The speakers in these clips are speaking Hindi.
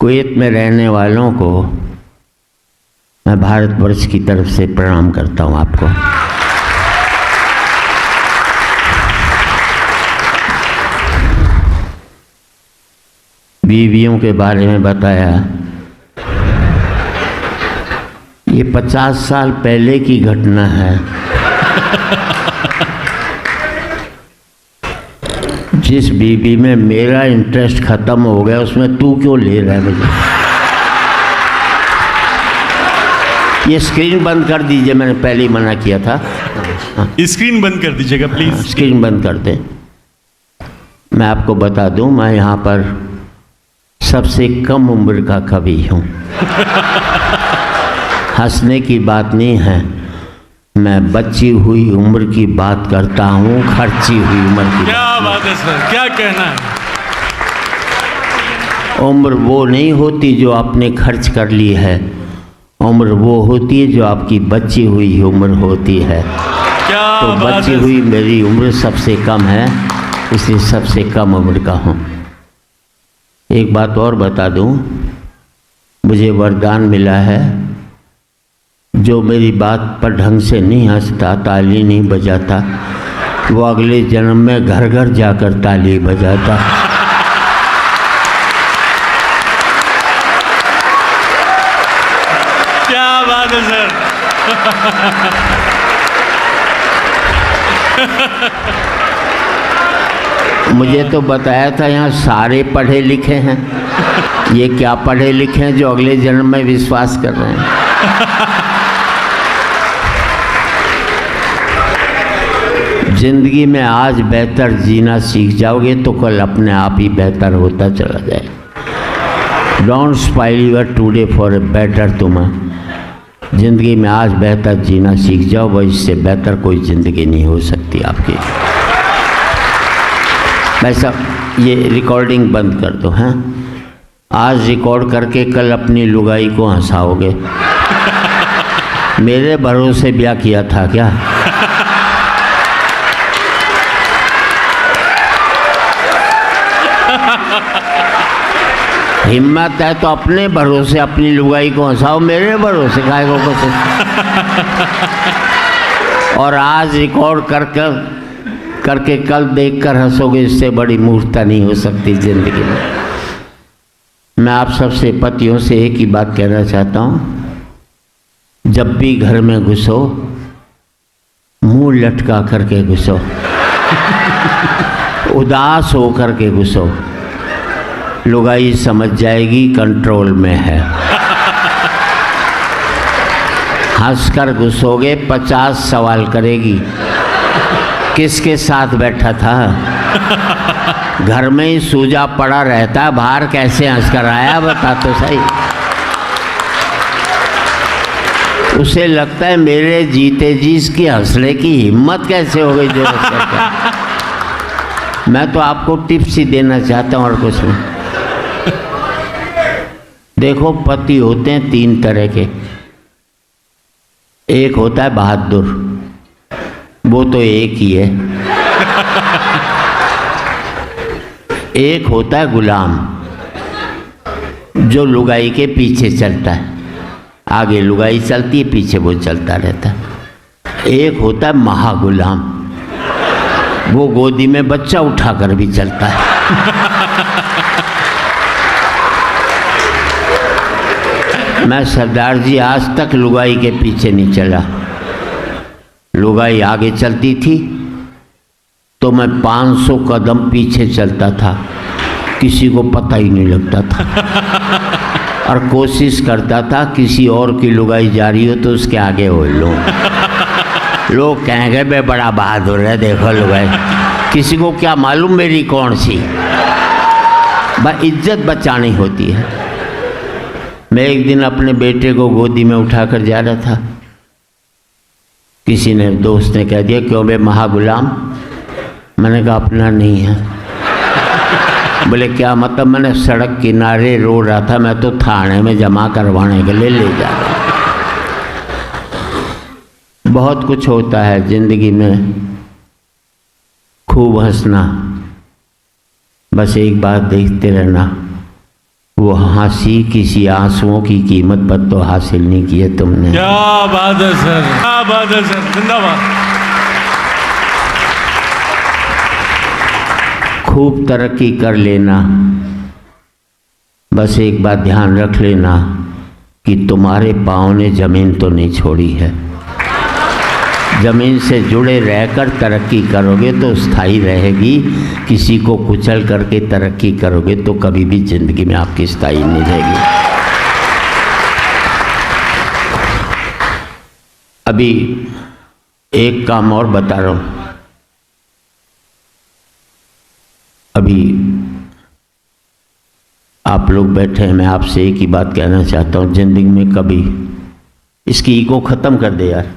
कुवैत में रहने वालों को मैं भारतवर्ष की तरफ से प्रणाम करता हूँ आपको। बीवियों के बारे में बताया, ये 50 साल पहले की घटना है। जिस बीवी में मेरा इंटरेस्ट खत्म हो गया उसमें तू क्यों ले रहा है मुझे? ये स्क्रीन बंद कर दीजिए, मैंने पहले ही मना किया था। स्क्रीन बंद कर दीजिएगा प्लीज। स्क्रीन बंद कर दें। मैं आपको बता दूं, मैं यहाँ पर सबसे कम उम्र का कवि हूँ। हंसने की बात नहीं है, मैं बची हुई उम्र की बात करता हूँ, खर्ची हुई उम्र की। क्या बात है सर, क्या कहना है। उम्र वो नहीं होती जो आपने खर्च कर ली है, उम्र वो होती है जो आपकी बची हुई उम्र होती है। क्या तो बची हुई मेरी उम्र सबसे कम है, इसलिए सबसे कम उम्र का हूँ। एक बात और बता दूँ, मुझे वरदान मिला है, जो मेरी बात पर ढंग से नहीं हंसता, ताली नहीं बजाता, वो अगले जन्म में घर घर जाकर ताली बजाता। क्या बात है सर। मुझे तो बताया था यहाँ सारे पढ़े लिखे हैं, ये क्या पढ़े लिखे हैं जो अगले जन्म में विश्वास कर रहे हैं। जिंदगी में आज बेहतर जीना सीख जाओगे तो कल अपने आप ही बेहतर होता चला जाए। Don't स्पाइल your today for a better tomorrow. जिंदगी में आज बेहतर जीना सीख जाओ, वह इससे बेहतर कोई ज़िंदगी नहीं हो सकती आपकी। वैसा ये रिकॉर्डिंग बंद कर दो, हैं? आज रिकॉर्ड करके कल अपनी लुगाई को हंसाओगे। मेरे भरोसे ब्याह किया था क्या? हिम्मत है तो अपने भरोसे अपनी लुगाई को हंसाओ, मेरे भरोसे काहे को कुछ। और आज रिकॉर्ड करके कल देखकर हंसोगे, इससे बड़ी मूर्खता नहीं हो सकती जिंदगी में। मैं आप सबसे पतियों से एक ही बात कहना चाहता हूँ, जब भी घर में घुसो मुंह लटका करके घुसो, उदास हो करके घुसो, लुगाई समझ जाएगी कंट्रोल में है। हंसकर घुसोगे 50 सवाल करेगी, किसके साथ बैठा था? घर में ही सूजा पड़ा रहता, बाहर कैसे हंसकर आया बता तो सही। उसे लगता है मेरे जीते जी इसकी हंसने की हिम्मत कैसे हो गई जो मैं तो आपको टिप्स ही देना चाहता हूँ और कुछ नहीं। देखो, पति होते हैं 3 तरह के। एक होता है बहादुर, वो तो एक ही है। एक होता है गुलाम, जो लुगाई के पीछे चलता है, आगे लुगाई चलती है, पीछे वो चलता रहता है। एक होता है महागुलाम, वो गोदी में बच्चा उठाकर भी चलता है। मैं सरदार जी आज तक लुगाई के पीछे नहीं चला। लुगाई आगे चलती थी तो मैं 500 कदम पीछे चलता था, किसी को पता ही नहीं लगता था। और कोशिश करता था किसी और की लुगाई जा रही हो तो उसके आगे हो लो। लोग कहेंगे बे बड़ा बहादुर है, देखो लुगाई। किसी को क्या मालूम मेरी कौन सी। बस इज्जत बचानी होती है। मैं एक दिन अपने बेटे को गोदी में उठाकर जा रहा था, किसी ने दोस्त ने कह दिया क्यों बे महागुलाम? मैंने कहा अपना नहीं है। बोले क्या मतलब? मैंने सड़क किनारे रो रहा था, मैं तो थाने में जमा करवाने के लिए ले जा रहा। बहुत कुछ होता है जिंदगी में, खूब हंसना, बस एक बात देखते रहना, वो हंसी किसी आंसुओं की कीमत पर तो हासिल नहीं की है तुमने। क्या बात है सर, क्या बात है सर, जिंदाबाद। खूब तरक्की कर लेना, बस एक बात ध्यान रख लेना कि तुम्हारे पाँव ने जमीन तो नहीं छोड़ी है। जमीन से जुड़े रहकर तरक्की करोगे तो स्थायी रहेगी, किसी को कुचल करके तरक्की करोगे तो कभी भी जिंदगी में आपकी स्थायी नहीं रहेगी। अभी एक काम और बता रहा हूं। अभी आप लोग बैठे हैं, मैं आपसे एक ही बात कहना चाहता हूं, जिंदगी में कभी इसकी ईगो खत्म कर दे यार।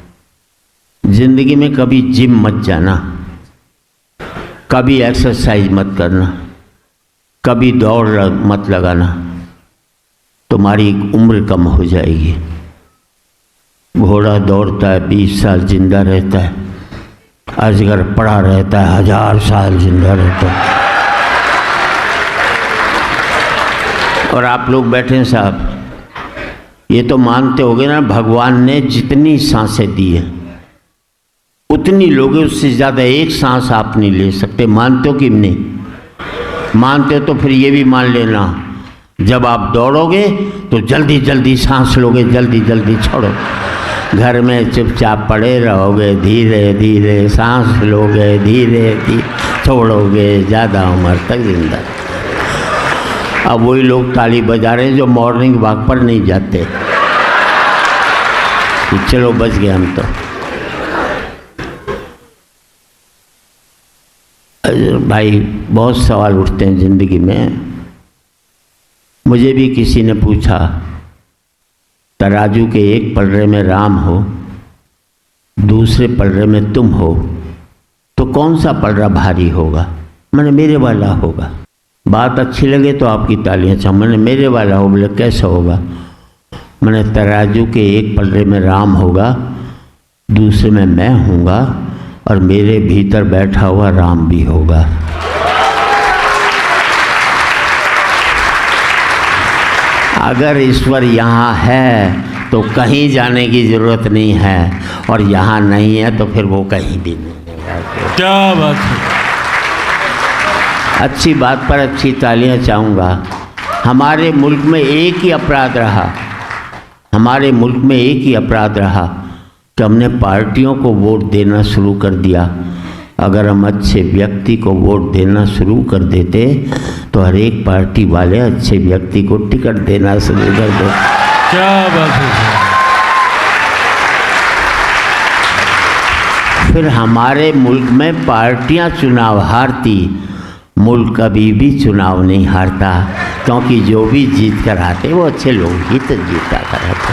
जिंदगी में कभी जिम मत जाना, कभी एक्सरसाइज मत करना, कभी दौड़ मत लगाना, तुम्हारी उम्र कम हो जाएगी। घोड़ा दौड़ता है 20 साल जिंदा रहता है, अजगर पड़ा रहता है 1000 साल जिंदा रहता है। और आप लोग बैठे हैं साहब, ये तो मानते होगे ना भगवान ने जितनी सांसें दी है उतनी लोगे, उससे ज़्यादा एक सांस आप नहीं ले सकते। मानते हो कि नहीं? मानते हो तो फिर ये भी मान लेना, जब आप दौड़ोगे तो जल्दी जल्दी सांस लोगे, जल्दी जल्दी छोड़ो। घर में चुपचाप पड़े रहोगे, धीरे धीरे सांस लोगे, धीरे धीरे छोड़ोगे, ज़्यादा उम्र तक जिंदा। अब वही लोग ताली बजा रहे हैं जो मॉर्निंग वॉक पर नहीं जाते। चलो बच गए हम तो। भाई बहुत सवाल उठते हैं ज़िंदगी में। मुझे भी किसी ने पूछा, तराजू के एक पलड़े में राम हो, दूसरे पलड़े में तुम हो, तो कौन सा पलड़ा भारी होगा? मैंने मेरे वाला होगा। बात अच्छी लगे तो आपकी तालियां चाहो। मैंने मेरे वाला हो, बोले कैसा होगा? मैंने तराजू के एक पलड़े में राम होगा, दूसरे में मैं हूँगा, और मेरे भीतर बैठा हुआ राम भी होगा। अगर ईश्वर यहाँ है तो कहीं जाने की ज़रूरत नहीं है, और यहाँ नहीं है तो फिर वो कहीं भी नहीं है। क्या बात है। अच्छी बात पर अच्छी तालियां चाहूँगा। हमारे मुल्क में एक ही अपराध रहा, हमारे मुल्क में एक ही अपराध रहा कि हमने पार्टियों को वोट देना शुरू कर दिया। अगर हम अच्छे व्यक्ति को वोट देना शुरू कर देते तो हर एक पार्टी वाले अच्छे व्यक्ति को टिकट देना शुरू कर देते। क्या बात है। फिर हमारे मुल्क में पार्टियां चुनाव हारती, मुल्क कभी भी चुनाव नहीं हारता, क्योंकि जो भी जीत कर आते वो अच्छे लोग ही तो जीता कर आते।